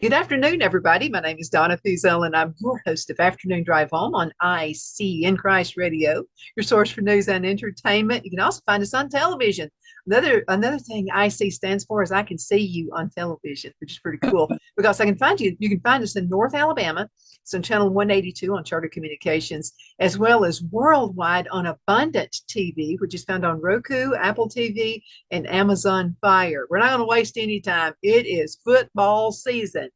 Good afternoon, everybody. My name is Donna Fusel, and I'm your host of Afternoon Drive Home on IC in Christ Radio, your source for news and entertainment. You can also find us on television. Another thing IC stands for is I can see you on television, which is pretty cool because I can find you. You can find us in North Alabama. It's on channel 182 on Charter Communications, as well as worldwide on Abundant TV, which is found on Roku, Apple TV, and Amazon Fire. We're not going to waste any time. It is football season.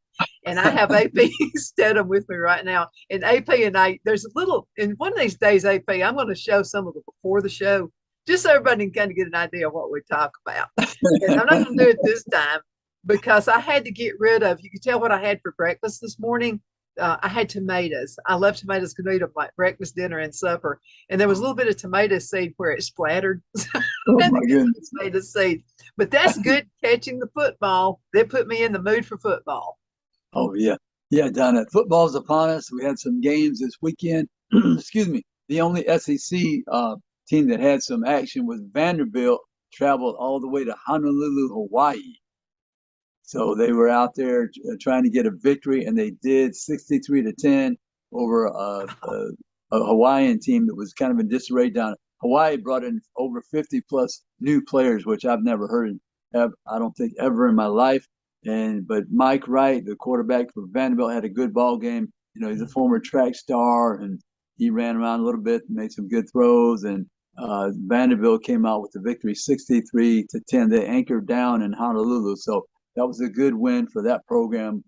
And I have AP Steadham with me right now. And AP and I, there's a little, in one of these days, AP, I'm going to show some of the before the show, just so everybody can kind of get an idea of what we talk about. And I'm not going to do it this time because I had to get rid of, you can tell what I had for breakfast this morning. I had tomatoes. I love tomatoes because I eat them like breakfast, dinner, and supper. And there was a little bit of tomato seed where it splattered. Oh my goodness. Tomato seed. But that's good catching the football. That put me in the mood for football. Oh yeah. Yeah, Donna. Football's upon us. We had some games this weekend. Excuse me. The only SEC team that had some action was Vanderbilt, traveled all the way to Honolulu, Hawaii. So they were out there trying to get a victory, and they did 63-10 over a Hawaiian team that was kind of in disarray down. Hawaii brought in over 50 plus new players, which I've never heard of, I don't think ever in my life. But Mike Wright, the quarterback for Vanderbilt, had a good ball game. You know, he's a former track star, and he ran around a little bit and made some good throws. And Vanderbilt came out with the victory, 63-10. They anchored down in Honolulu, so that was a good win for that program.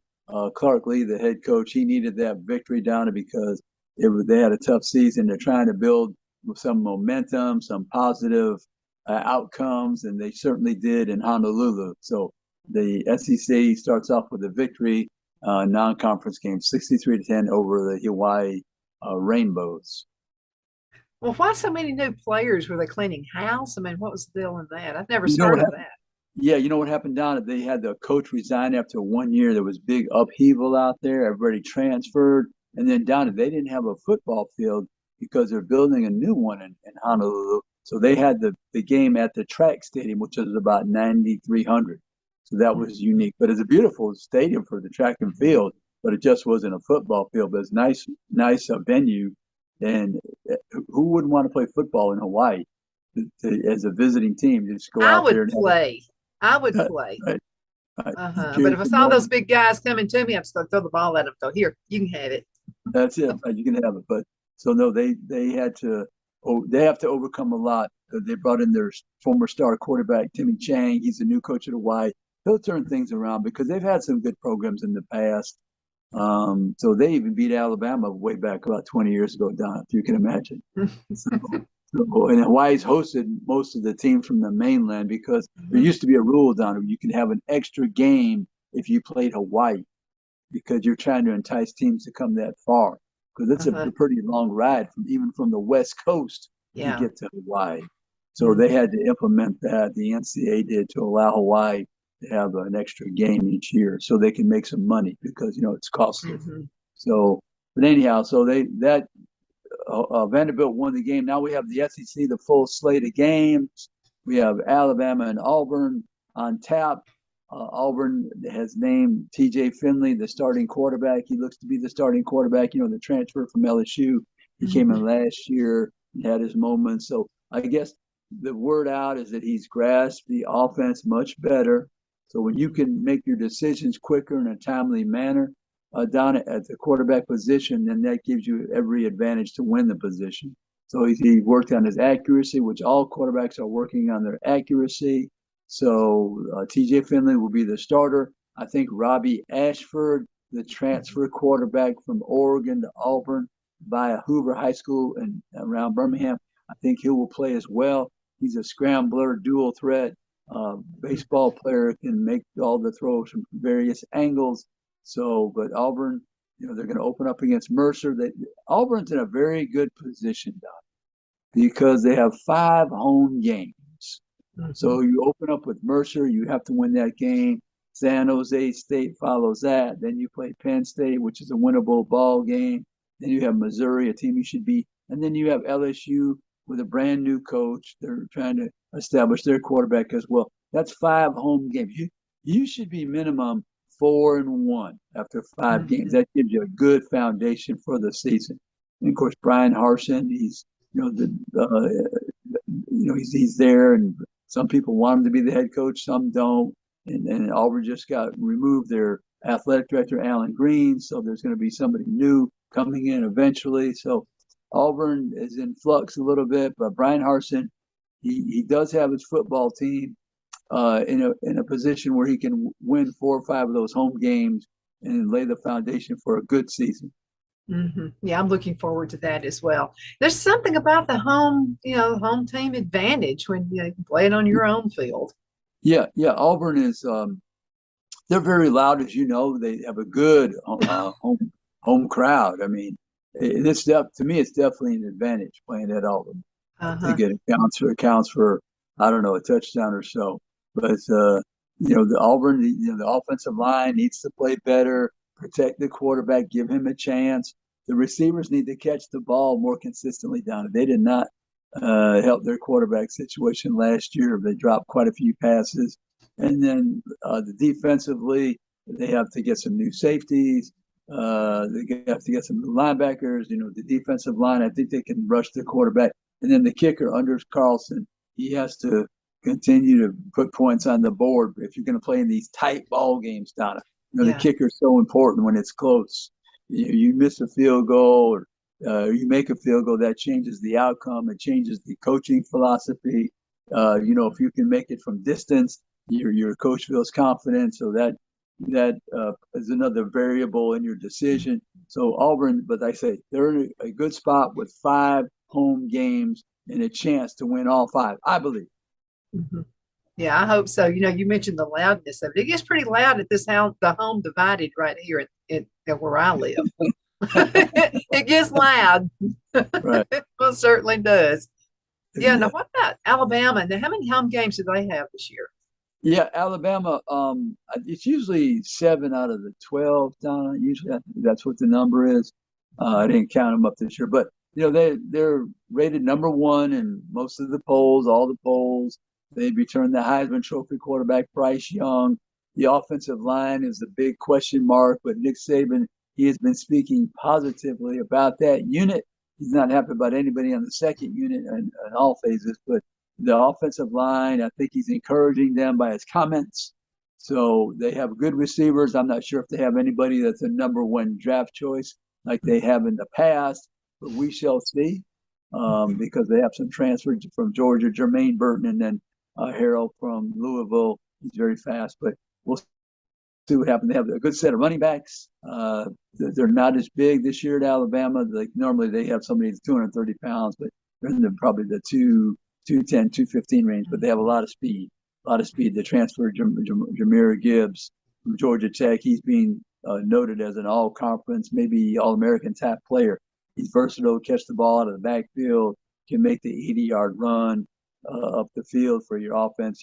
Clark Lee, the head coach, he needed that victory down because they had a tough season. They're trying to build some momentum, some positive outcomes, and they certainly did in Honolulu. So the SEC starts off with a victory, non-conference game, 63-10 over the Hawaii Rainbows. Well, why so many new players? Were they cleaning house? I mean, what was the deal in that? I've never You know what started happened? that. Yeah, you know what happened down? They had the coach resign after 1 year. There was big upheaval out there. Everybody transferred. And then down they didn't have a football field because they're building a new one in Honolulu. So they had the game at the track stadium, which was about 9,300. So that was unique. But it's a beautiful stadium for the track and field, but it just wasn't a football field. But it's nice venue. And who wouldn't want to play football in Hawaii as a visiting team? Just go I out there would and play. I would play. right, right. But if I saw those big guys coming to me, I'd start throw the ball at them. So here, you can have it. That's it. Right, you can have it. But so no, they have to overcome a lot. They brought in their former star quarterback Timmy Chang. He's the new coach at Hawaii. He'll turn things around because they've had some good programs in the past. So they even beat Alabama way back about 20 years ago, Don, if you can imagine. And Hawaii's hosted most of the teams from the mainland because there used to be a rule, Don, where you could have an extra game if you played Hawaii because you're trying to entice teams to come that far because it's a pretty long ride even from the West Coast to get to Hawaii. So they had to implement that. The NCAA did to allow Hawaii to have an extra game each year so they can make some money because, it's costly. So, but anyhow, so Vanderbilt won the game. Now we have the SEC, the full slate of games. We have Alabama and Auburn on tap. Auburn has named T.J. Finley the starting quarterback. He looks to be the starting quarterback. The transfer from LSU. He came in last year. He had his moments. So I guess the word out is that he's grasped the offense much better. So when you can make your decisions quicker in a timely manner, down at the quarterback position, then that gives you every advantage to win the position. So he worked on his accuracy, which all quarterbacks are working on their accuracy. So T.J. Finley will be the starter. I think Robbie Ashford, the transfer quarterback from Oregon to Auburn via Hoover High School and around Birmingham, I think he will play as well. He's a scrambler, dual threat, baseball player, can make all the throws from various angles. So, but Auburn, they're going to open up against Mercer. Auburn's in a very good position, Doc, because they have 5 home games. So you open up with Mercer, you have to win that game. San Jose State follows that. Then you play Penn State, which is a winnable ball game. Then you have Missouri, a team you should beat. And then you have LSU with a brand new coach. They're trying to establish their quarterback as well. That's 5 home games. You should be minimum 4-1 after 5 games. Mhm. That gives you a good foundation for the season. And of course, Brian Harsin, he's he's there, and some people want him to be the head coach, some don't. And Auburn just got removed their athletic director, Alan Green, so there's going to be somebody new coming in eventually. So Auburn is in flux a little bit, but Brian Harsin, he does have his football team in a position where he can win 4 or 5 of those home games and lay the foundation for a good season. Yeah, I'm looking forward to that as well. There's something about the home, home team advantage when you can play it on your own field. Yeah, yeah. Auburn is they're very loud, as you know. They have a good home crowd. I mean, to me, it's definitely an advantage playing at Auburn. I Uh-huh. think it accounts for I don't know, a touchdown or so. But the Auburn, the offensive line needs to play better, protect the quarterback, give him a chance. The receivers need to catch the ball more consistently down. They did not help their quarterback situation last year. They dropped quite a few passes. And then the defensively, they have to get some new safeties. They have to get some new linebackers. The defensive line, I think they can rush the quarterback. And then the kicker, Anders Carlson, he has to continue to put points on the board if you're going to play in these tight ball games, Donna. The Yeah. kicker is so important when it's close. You miss a field goal or you make a field goal, that changes the outcome. It changes the coaching philosophy. If you can make it from distance, your coach feels confident. So that is another variable in your decision. So Auburn, but I say they're in a good spot with 5 home games and a chance to win all 5, I believe. hmm Yeah, I hope so. You mentioned the loudness of it. It gets pretty loud at this house, the home divided right here at where I live. It gets loud. Right. It most certainly does. Yeah. Now, Yeah. what about Alabama? Now, how many home games do they have this year? Yeah, Alabama. It's usually 7 out of the 12. Donna. Usually that's what the number is. I didn't count them up this year, but they're rated number 1 in most of the polls, all the polls. They returned the Heisman Trophy quarterback Bryce Young. The offensive line is the big question mark, but Nick Saban, he has been speaking positively about that unit. He's not happy about anybody on the second unit in all phases, but the offensive line, I think he's encouraging them by his comments. So they have good receivers. I'm not sure if they have anybody that's a number 1 draft choice like they have in the past, but we shall see because they have some transfers from Georgia, Jermaine Burton, and then Harold from Louisville. He's very fast, but we'll see what happens. They have a good set of running backs. They're not as big this year at Alabama. Like normally they have somebody that's 230 pounds, but they're in probably the 210, 215 range, but they have a lot of speed. A lot of speed. They transferred Jameer Gibbs from Georgia Tech. He's being noted as an all-conference, maybe all-American type player. He's versatile, catch the ball out of the backfield, can make the 80-yard run up the field for your offense,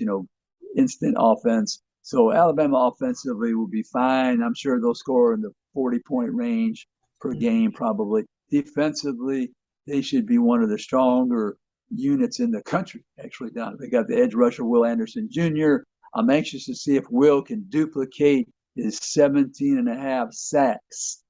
instant offense. So Alabama offensively will be fine. I'm sure they'll score in the 40-point range per game probably. Defensively, they should be one of the stronger units in the country, actually, Don. They got the edge rusher, Will Anderson Jr. I'm anxious to see if Will can duplicate his 17 and a half sacks.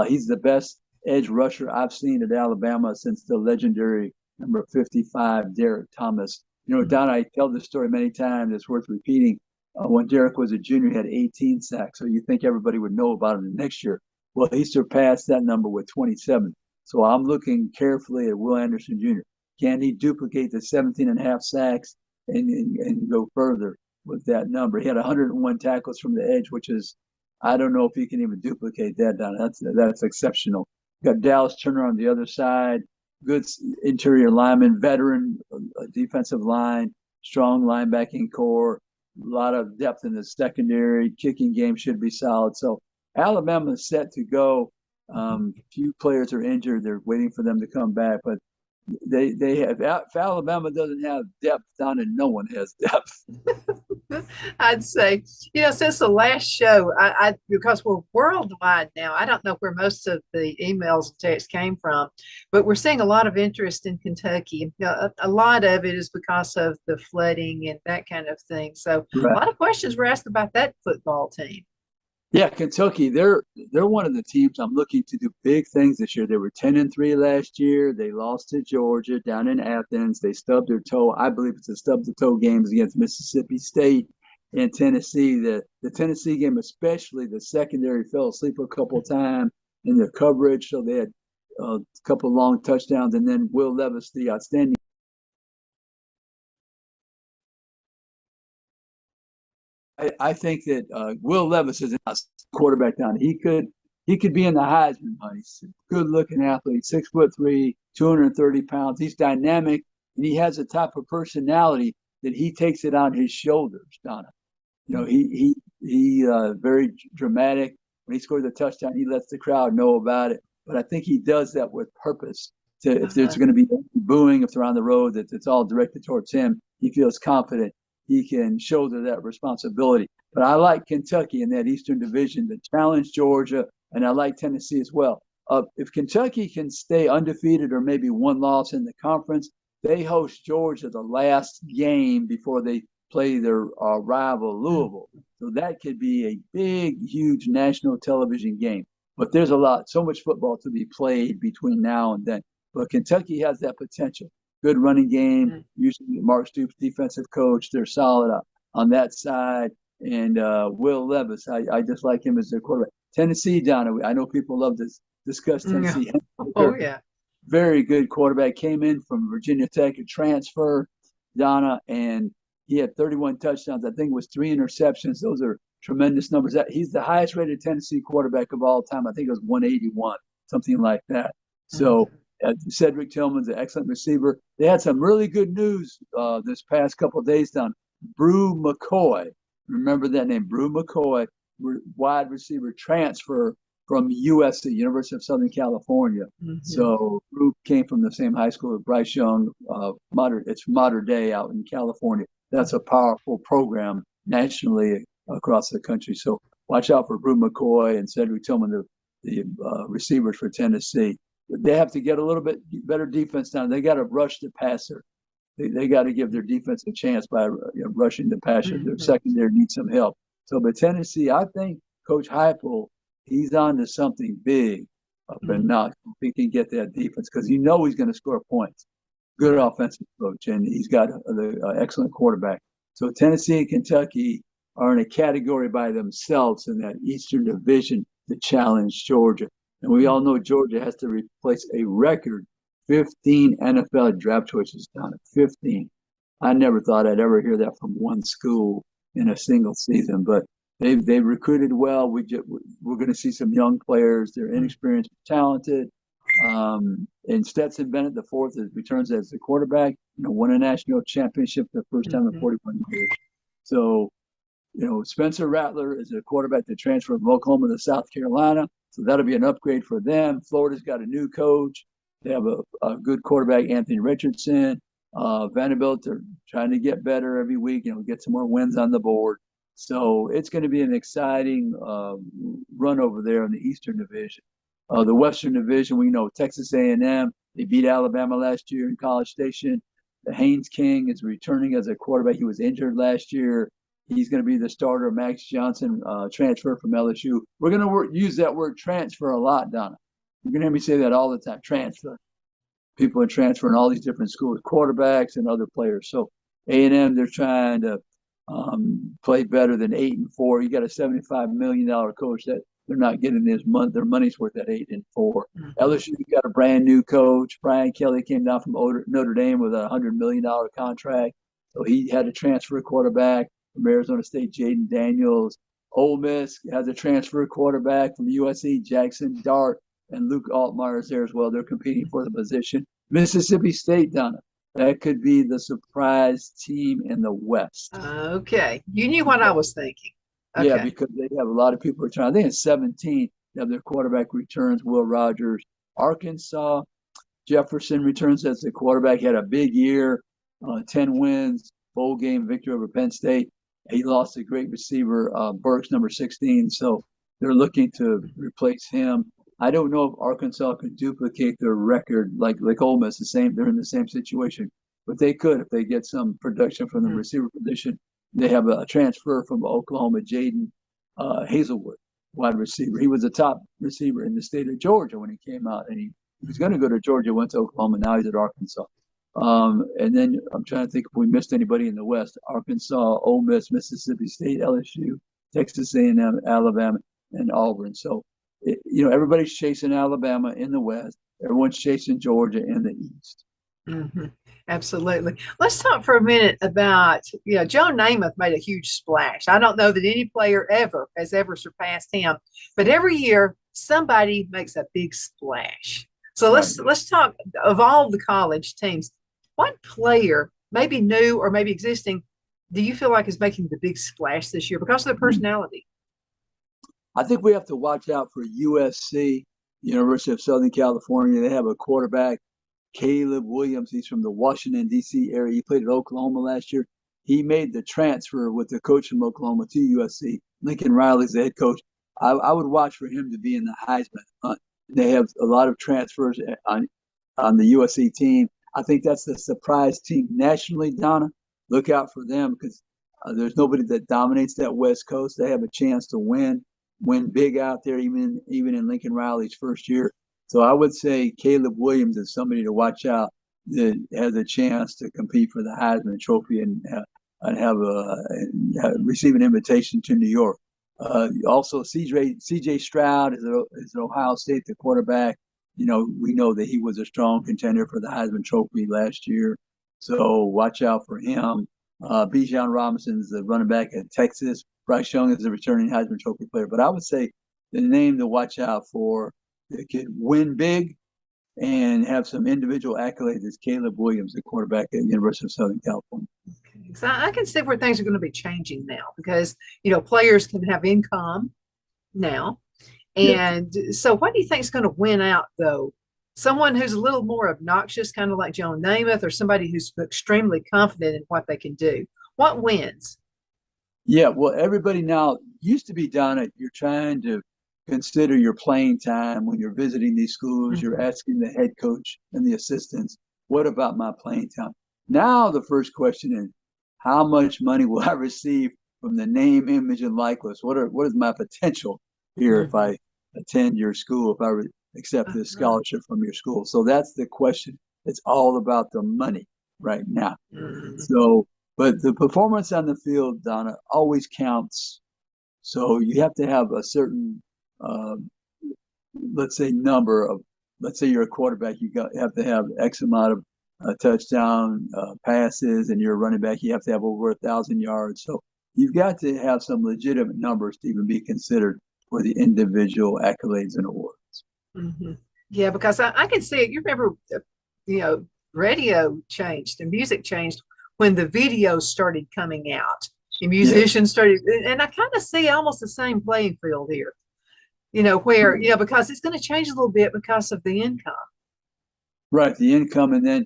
He's the best edge rusher I've seen at Alabama since the legendary number 55, Derek Thomas. Don, I tell this story many times. It's worth repeating. When Derek was a junior, he had 18 sacks. So you think everybody would know about him the next year. Well, he surpassed that number with 27. So I'm looking carefully at Will Anderson Jr. Can he duplicate the 17 and a half sacks and go further with that number? He had 101 tackles from the edge, which is, I don't know if he can even duplicate that, Don. That's exceptional. Got Dallas Turner on the other side, good interior lineman, veteran defensive line, strong linebacking core, a lot of depth in the secondary. Kicking game should be solid. So Alabama is set to go. Few players are injured. They're waiting for them to come back, but they have, if Alabama doesn't have depth down, and no one has depth. I'd say, since the last show, I because we're worldwide now, I don't know where most of the emails and texts came from, but we're seeing a lot of interest in Kentucky. A lot of it is because of the flooding and that kind of thing. So a Right. lot of questions were asked about that football team. Yeah, Kentucky, they're one of the teams I'm looking to do big things this year. They were 10-3 last year. They lost to Georgia down in Athens. They stubbed their toe. I believe it's a stub the toe games against Mississippi State and Tennessee. The Tennessee game, especially the secondary, fell asleep a couple of times in their coverage. So they had a couple of long touchdowns, and then Will Levis, the outstanding. I think that Will Levis is a quarterback down. He could be in the Heisman hunt. He's a good looking athlete, 6'3", 230 pounds. He's dynamic and he has a type of personality that he takes it on his shoulders, Donna. He very dramatic. When he scores a touchdown, he lets the crowd know about it. But I think he does that with purpose. If there's Uh-huh. going to be booing, if they're on the road, that it's all directed towards him. He feels confident. He can shoulder that responsibility. But I like Kentucky in that Eastern Division to challenge Georgia, and I like Tennessee as well. If Kentucky can stay undefeated or maybe one loss in the conference, they host Georgia the last game before they play their rival Louisville. So that could be a big, huge national television game. But there's so much football to be played between now and then. But Kentucky has that potential. Good running game. Mhm. Usually Mark Stoops, defensive coach, they're solid on that side. And Will Levis, I just like him as their quarterback. Tennessee, Donna, I know people love to discuss Yeah. Tennessee. Oh yeah. Very good quarterback. Came in from Virginia Tech, a transfer, Donna, and he had 31 touchdowns. I think it was 3 interceptions. Those are tremendous numbers. He's the highest rated Tennessee quarterback of all time. I think it was 181, something like that. So Mhm. Cedric Tillman's an excellent receiver. They had some really good news this past couple of days down. Brew McCoy, remember that name, Brew McCoy, wide receiver transfer from USC, University of Southern California. Mhm. So Brew came from the same high school as Bryce Young. It's Mater Day out in California. That's a powerful program nationally across the country. So watch out for Brew McCoy and Cedric Tillman, the receivers for Tennessee. They have to get a little bit better defense down. They got to rush the passer. They got to give their defense a chance by rushing the passer. Their Mhm. secondary needs some help. So, but Tennessee, I think Coach Heupel, he's on to something big up in Mhm. Knox. If he can get that defense, because you know he's going to score points. Good Right. offensive coach, and he's got an excellent quarterback. So Tennessee and Kentucky are in a category by themselves in that Eastern Division to challenge Georgia. And we all know Georgia has to replace a record 15 NFL draft choices down at 15. I never thought I'd ever hear that from one school in a single season, but they've recruited well. We're going to see some young players. They're Mhm. inexperienced, talented. And Stetson Bennett, the fourth, returns as the quarterback. Won a national championship for the first time in Mhm. 41 years. So Spencer Rattler is a quarterback that transferred from Oklahoma to South Carolina. So that'll be an upgrade for them. Florida's got a new coach. They have a good quarterback, Anthony Richardson. Vanderbilt, they're trying to get better every week, get some more wins on the board. So it's going to be an exciting run over there in the Eastern Division. The Western Division, we know Texas A&M. They beat Alabama last year in College Station. The Haynes King is returning as a quarterback. He was injured last year. He's going to be the starter. Max Johnson, transfer from LSU. We're going to use that word transfer a lot, Donna. You're going to hear me say that all the time. Transfer. People are transferring all these different schools, quarterbacks and other players. So A&M, they're trying to play better than 8-4. You got a $75 million coach that they're not getting their money's worth at 8-4. Mhm. LSU got a brand new coach. Brian Kelly came down from Notre Dame with a $100 million contract, so he had to transfer quarterback from Arizona State. Jaden Daniels. Ole Miss has a transfer quarterback from USC. Jackson Dart and Luke Altmaier is there as well. They're competing for the position. Mississippi State, Donna. That could be the surprise team in the West. Okay. You knew what I was thinking. Yeah, Okay. because they have a lot of people returning. I think it's 17. They have their quarterback returns, Will Rogers. Arkansas, Jefferson returns as the quarterback. He had a big year, 10 wins, bowl game victory over Penn State. He lost a great receiver, Burks, number 16. So they're looking to replace him. I don't know if Arkansas can duplicate their record like Ole Miss. They're in the same situation, but they could if they get some production from the Mhm. receiver position. They have a transfer from Oklahoma, Jaden Hazelwood. wide receiver. He was a top receiver in the state of Georgia when he came out, and he was going to go to Georgia, went to Oklahoma. Now he's at Arkansas. And then I'm trying to think if we missed anybody in the West: Arkansas, Ole Miss, Mississippi State, LSU, Texas A&M, Alabama, and Auburn. So, everybody's chasing Alabama in the West. Everyone's chasing Georgia in the East. Mm-hmm. Absolutely. Let's talk for a minute about, Joe Namath made a huge splash. I don't know that any player has ever surpassed him, but every year somebody makes a big splash. So let's talk of all the college teams. What player, maybe new or maybe existing, do you feel like is making the big splash this year because of their personality? I think we have to watch out for USC, University of Southern California. They have a quarterback, Caleb Williams. He's from the Washington, D.C. area. He played at Oklahoma last year. He made the transfer with the coach from Oklahoma to USC. Lincoln Riley's the head coach. I would watch for him to be in the Heisman hunt. They have a lot of transfers on the USC team. I think that's the surprise team nationally, Donna. Look out for them because there's nobody that dominates that West Coast. They have a chance to win big out there, even in Lincoln Riley's first year. So I would say Caleb Williams is somebody to watch out that has a chance to compete for the Heisman Trophy and receive an invitation to New York. Also, C.J. Stroud is an Ohio State, the quarterback. We know that he was a strong contender for the Heisman Trophy last year. So watch out for him. Bijan Robinson's the running back at Texas. Bryce Young is the returning Heisman Trophy player. But I would say the name to watch out for that can win big and have some individual accolades is Caleb Williams, the quarterback at the University of Southern California. Okay. So I can see where things are going to be changing now because, players can have income now. And so what do you think is going to win out, though? Someone who's a little more obnoxious, kind of like Joe Namath, or somebody who's extremely confident in what they can do? What wins? Yeah, well, everybody now used to be done it. You're trying to consider your playing time when you're visiting these schools. You're asking the head coach and the assistants, what about my playing time? Now the first question is, how much money will I receive from the name, image, and likeness? What is my potential here if I attend your school, if I accept this scholarship from your school? So that's the question. It's all about the money right now. So, but the performance on the field, Donna, always counts. So you have to have a certain, let's say, number of, let's say you're a quarterback, have to have X amount of touchdown passes, and you're a running back, you have to have over 1,000 yards. So you've got to have some legitimate numbers to even be considered for the individual accolades and awards. Yeah, because I can see it. You remember, radio changed and music changed when the videos started coming out. The musicians started, and I kind of see almost the same playing field here. Where because it's going to change a little bit because of the income. Right, the income, and then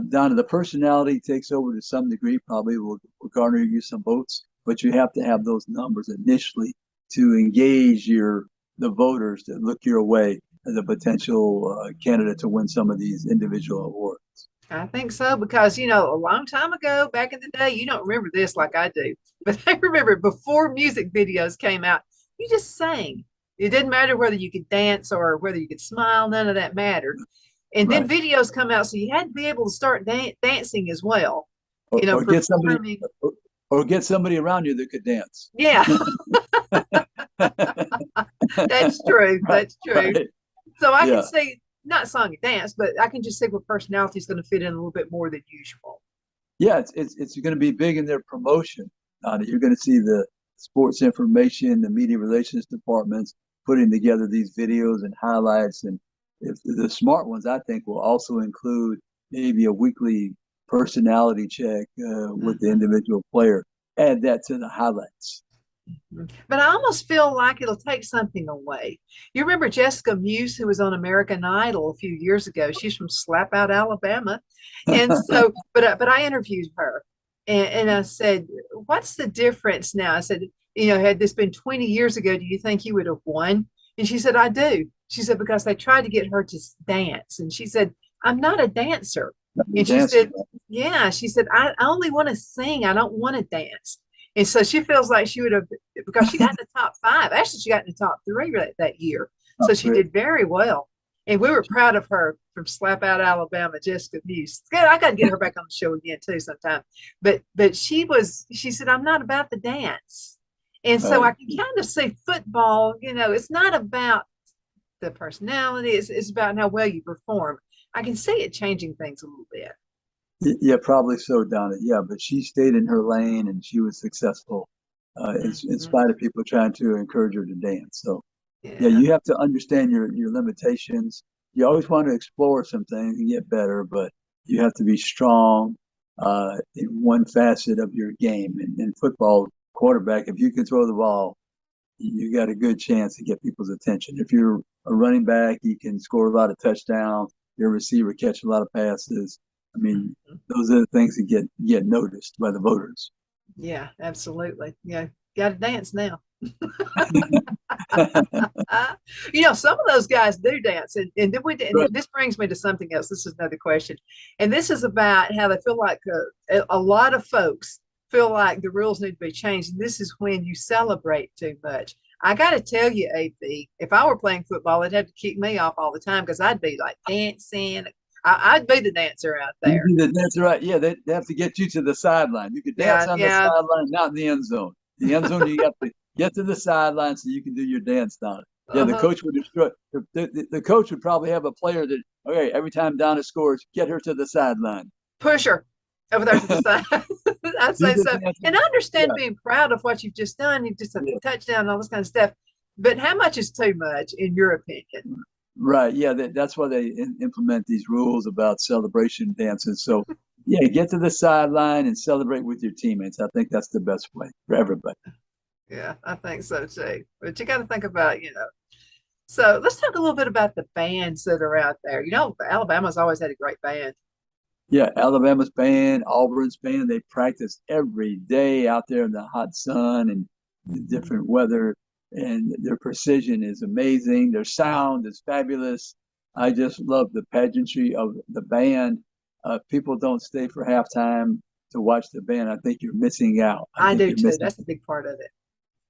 down to the personality takes over to some degree. Probably will garner you some votes, but you have to have those numbers initially to engage the voters to look your way as a potential candidate to win some of these individual awards. I think so because, a long time ago, back in the day, you don't remember this like I do, but I remember before music videos came out, you just sang. It didn't matter whether you could dance or whether you could smile. None of that mattered. And then videos come out, so you had to be able to start dancing as well. Or get somebody around you that could dance. Yeah. That's true. That's true. Right. So I can see, not song and dance, but I can just see what personality is going to fit in a little bit more than usual. Yeah, it's going to be big in their promotion. You're going to see the sports information, the media relations departments putting together these videos and highlights. And if the smart ones, I think, will also include maybe a weekly personality check with the individual player. Add that to the highlights. But I almost feel like it'll take something away. You remember Jessica Muse, who was on American Idol a few years ago? She's from Slap Out, Alabama. And so, but I interviewed her and I said, what's the difference now? I said, had this been 20 years ago, do you think you would have won? And she said, I do. She said, because they tried to get her to dance. And she said, I'm not a dancer. And she said, I only want to sing. I don't want to dance. And so she feels like she would have, because she got in the top five. Actually, she got in the top three that year. Oh, So she great. did very well. And we were proud of her from Slap Out Alabama, Jessica Muse. Good, I got to get her back on the show again too sometime. But she said, I'm not about the dance. And so Right. I can kind of see football, it's not about the personality, it's about how well you perform. I can see it changing things a little bit. Yeah, probably so, Donna. Yeah, but she stayed in her lane and she was successful, in Mhm. spite of people trying to encourage her to dance. So, yeah, Yeah. you have to understand your limitations. You always want to explore some things and get better, but you have to be strong in one facet of your game. In football, quarterback, if you can throw the ball, you got a good chance to get people's attention. If you're a running back, you can score a lot of touchdowns. You're a receiver, catch a lot of passes. I mean, Mhm. those are the things that get noticed by the voters. Yeah, absolutely. Yeah, got to dance now. Some of those guys do dance, and Right. this brings me to something else. This is another question, and this is about how they feel like a lot of folks feel like the rules need to be changed. And this is when you celebrate too much. I got to tell you, AP, if I were playing football, they'd have to kick me off all the time because I'd be like dancing. I'd be the dancer out You there. do that. That's right. Yeah, they have to get you to the sideline. You could dance Yeah, on the yeah. sideline, not in the end zone. The end zone, you have to get to the sideline so you can do your dance down it. Yeah, the Uh-huh. coach would destroy. The coach would probably have a player that, okay, every time Donna scores, get her to the sideline. Push her over there to the side. I'd Do say the so. dancing. And I understand Yeah, being proud of what you've just done. You just a yeah. touchdown and all this kind of stuff. But how much is too much, in your opinion? Right. Yeah, that's why they implement these rules about celebration dances. So, yeah, get to the sideline and celebrate with your teammates. I think that's the best way for everybody. Yeah, I think so too. But you got to think about. So let's talk a little bit about the bands that are out there. Alabama's always had a great band. Yeah, Alabama's band, Auburn's band, they practice every day out there in the hot sun and the Mhm. different weather, and their precision is amazing. Their sound is fabulous. I just love the pageantry of the band. People don't stay for halftime to watch the band. I think you're missing out. I I think do you're too. missing. That's a big part of it.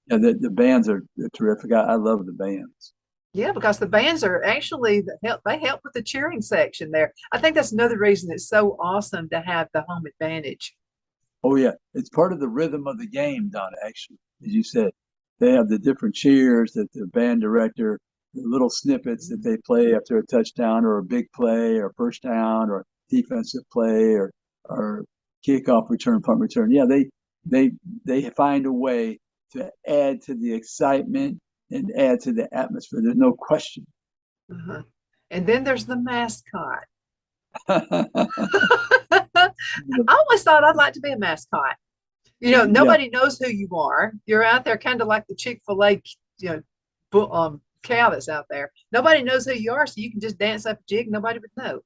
Yeah, the bands are terrific. I love the bands. Yeah, because the bands are actually they help with the cheering section there. I think that's another reason it's so awesome to have the home advantage. Oh yeah, it's part of the rhythm of the game, Donna. Actually, as you said, they have the different cheers that the band director, the little snippets that they play after a touchdown or a big play or first down or defensive play or kickoff return, punt return. Yeah, they they find a way to add to the excitement and add to the atmosphere. There's no question. Uh-huh. And then there's the mascot. I always thought I'd like to be a mascot. Yeah, Nobody knows who you are. You're out there kind of like the Chick-fil-A, cow that's out there. Nobody knows who you are, so you can just dance up a jig. Nobody would know.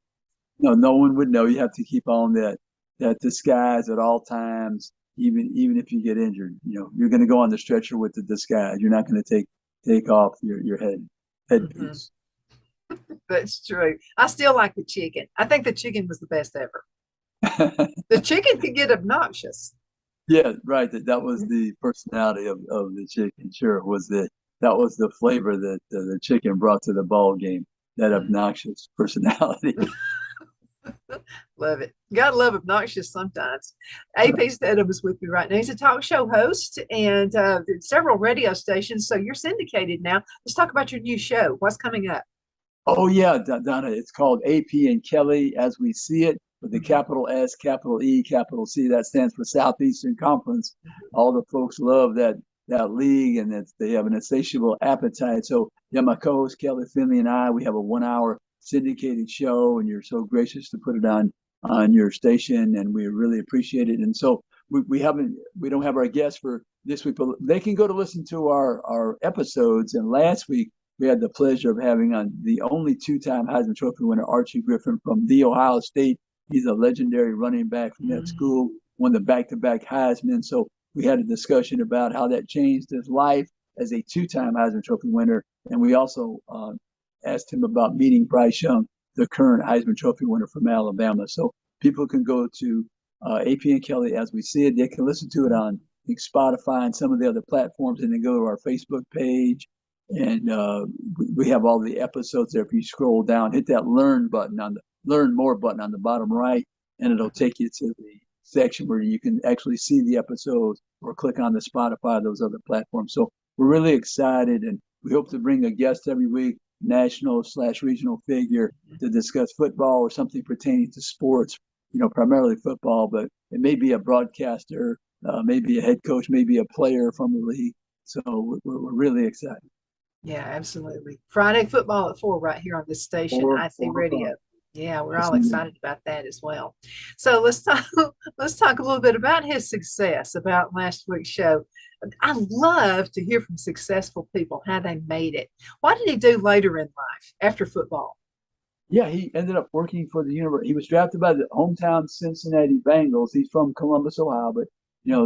no one would know. You have to keep on that disguise at all times, even if you get injured. You're going to go on the stretcher with the disguise. You're not going to take off your Hmm. headpiece. That's true. I still like the chicken. I think the chicken was the best ever. The chicken could get obnoxious. Yeah, right. That was the personality of the chicken. Sure, that was the flavor that the chicken brought to the ball game. That Mm, obnoxious personality. love it. Gotta love obnoxious sometimes. AP Steadham is with me right now. He's a talk show host and several radio stations. So you're syndicated now. Let's talk about your new show. What's coming up? Oh yeah, Donna. It's called AP and Kelly as we see it, with the Mhm. capital S, capital E, capital C. That stands for Southeastern Conference. All the folks love that league, and that they have an insatiable appetite. So yeah, my co-host Kelly Finley and I, we have a 1 hour syndicated show, and you're so gracious to put it on your station, and we really appreciate it. And so we don't have our guests for this week, but they can go to listen to our episodes. And last week we had the pleasure of having on the only two-time Heisman Trophy winner, Archie Griffin from The Ohio State. He's a legendary running back from that Mhm. school, won the back-to-back Heisman. So we had a discussion about how that changed his life as a two-time Heisman Trophy winner. And we also asked him about meeting Bryce Young, the current Heisman Trophy winner from Alabama. So people can go to AP and Kelly as we see it. They can listen to it on like Spotify and some of the other platforms, and then go to our Facebook page. And we have all the episodes there. If you scroll down, hit that learn more button on the bottom right, and it'll take you to the section where you can actually see the episodes or click on the Spotify, those other platforms. So we're really excited, and we hope to bring a guest every week, national/regional figure, to discuss football or something pertaining to sports, primarily football, but it may be a broadcaster, maybe a head coach, maybe a player from the league. So we're really excited. Yeah, absolutely. Friday football at 4 right here on this station, Four, IC 4 o'clock. Radio. Yeah, we're Yes, all indeed. excited about that as well. So let's talk a little bit about his success, about last week's show. I love to hear from successful people how they made it. What did he do later in life after football? Yeah, he ended up working for the university. He was drafted by the hometown Cincinnati Bengals. He's from Columbus, Ohio, but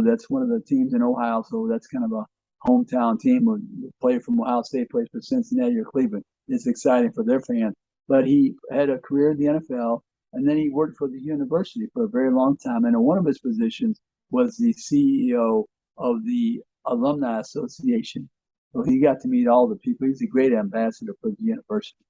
that's one of the teams in Ohio, so that's kind of a hometown team. Would play from Ohio State, plays for Cincinnati or Cleveland. It's exciting for their fans. But he had a career in the NFL, and then he worked for the university for a very long time. And one of his positions was the CEO of the Alumni Association. So he got to meet all the people. He's a great ambassador for the university.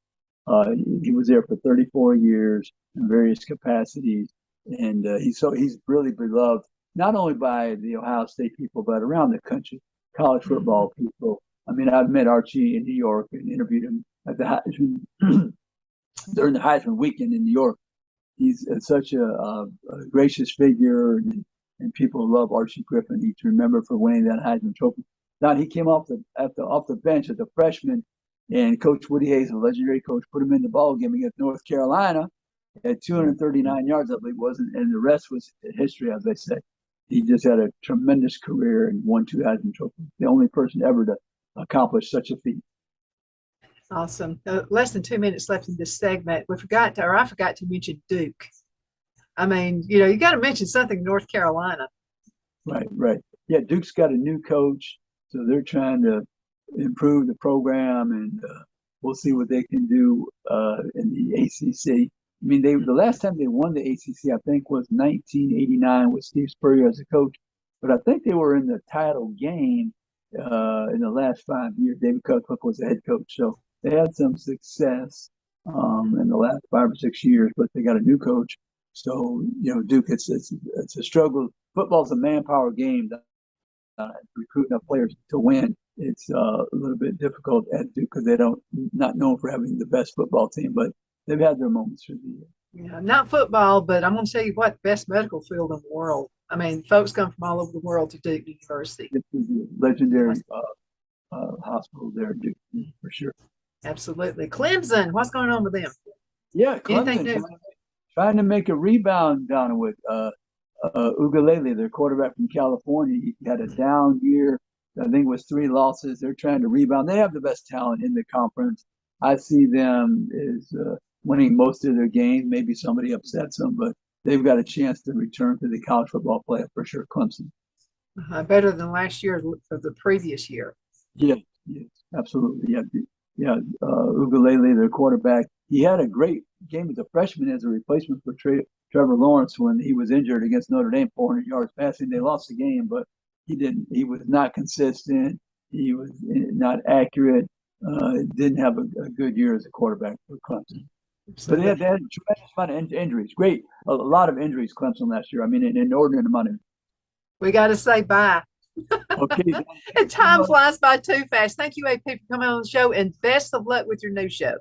He was there for 34 years in various capacities, and he's really beloved not only by the Ohio State people but around the country, college football people. I mean, I've met Archie in New York and interviewed him at the Heisman during the Heisman weekend in New York. He's such a gracious figure, and people love Archie Griffin. He's remembered for winning that Heisman Trophy. Now he came off the bench as a freshman, and Coach Woody Hayes, a legendary coach, put him in the ball game against North Carolina at 239 yards, I believe it was, and the rest was history, as they say. He just had a tremendous career and won 2 Heisman trophies. The only person ever to accomplish such a feat. Awesome. Less than 2 minutes left in this segment. I forgot to mention Duke. I mean, you got to mention something North Carolina. Right, right. Yeah, Duke's got a new coach, so they're trying to improve the program, and we'll see what they can do in the ACC. I mean, the last time they won the ACC, I think, was 1989 with Steve Spurrier as a coach. But I think they were in the title game in the last 5 years. David Cutcliffe was the head coach, so they had some success in the last 5 or 6 years. But they got a new coach, so Duke, it's a struggle. Football's a manpower game. Recruiting up players to win, it's a little bit difficult at Duke because they don't not known for having the best football team, but they've had their moments through the year. Yeah, not football, but I'm going to tell you what, best medical field in the world. I mean, folks come from all over the world to Duke University. This is a legendary hospital there, Duke, for sure. Absolutely. Clemson, what's going on with them? Yeah, Anything Clemson new? trying to make a rebound down with Ugalele, their quarterback from California. He had a down year. I think it was 3 losses. They're trying to rebound. They have the best talent in the conference. I see them as winning most of their games. Maybe somebody upsets them, but they've got a chance to return to the college football playoff for sure. Clemson. Better than last year or the previous year. Yeah, yes, absolutely. Yeah. Ugalele, their quarterback, he had a great game as a freshman as a replacement for Trevor Lawrence when he was injured against Notre Dame, 400 yards passing. They lost the game, but he didn't. He was not consistent. He was not accurate. Didn't have a good year as a quarterback for Clemson. But they had a tremendous amount of injuries. Great, a lot of injuries Clemson last year. I mean, an inordinate amount of. We got to say bye. Okay. And time flies by too fast. Thank you, AP, for coming on the show, and best of luck with your new show.